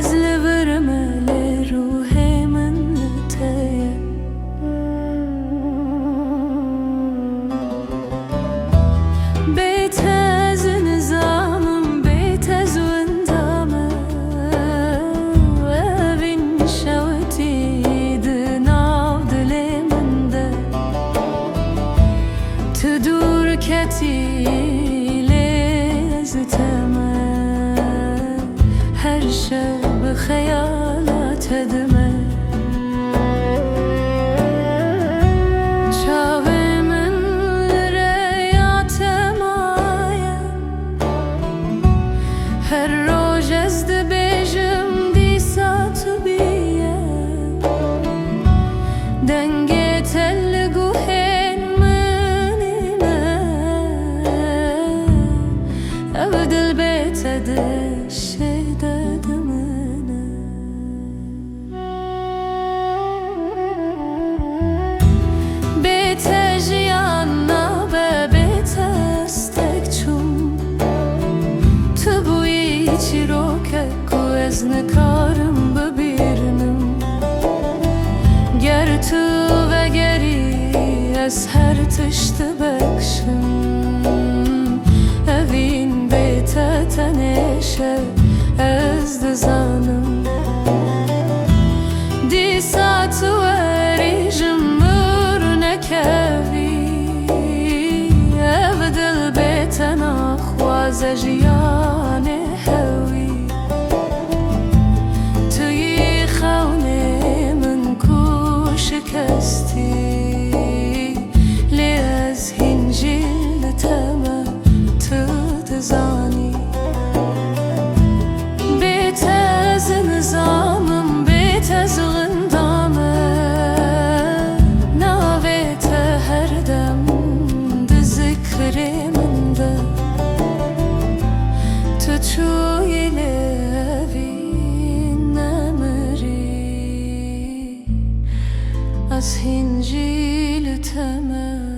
ازل برمل روحي من تايه بيت از نظامم بيت از وندامه وبين شوتي دناو دلي من ده تدور كتيلي زتمه هر شب خیالات دمه چاوه من ریات مایه هر روز از دبیجم دیسا تو بیه دنگ تل گوهن منینه او دل بیت دشه از نکارم ببیرنم گر تو و گری از هر تشت بکشم اوین بیت تنشه از دزانم دی ساعت وریجم مر نکوی او دل بیت نخواز جیان هوی شکستی لی از هنجیل تمه تو دزانی بیت از نظامم بیت از غندامه ناویت هر دم ده ذکر من ده تو چوی از هنجیل تمام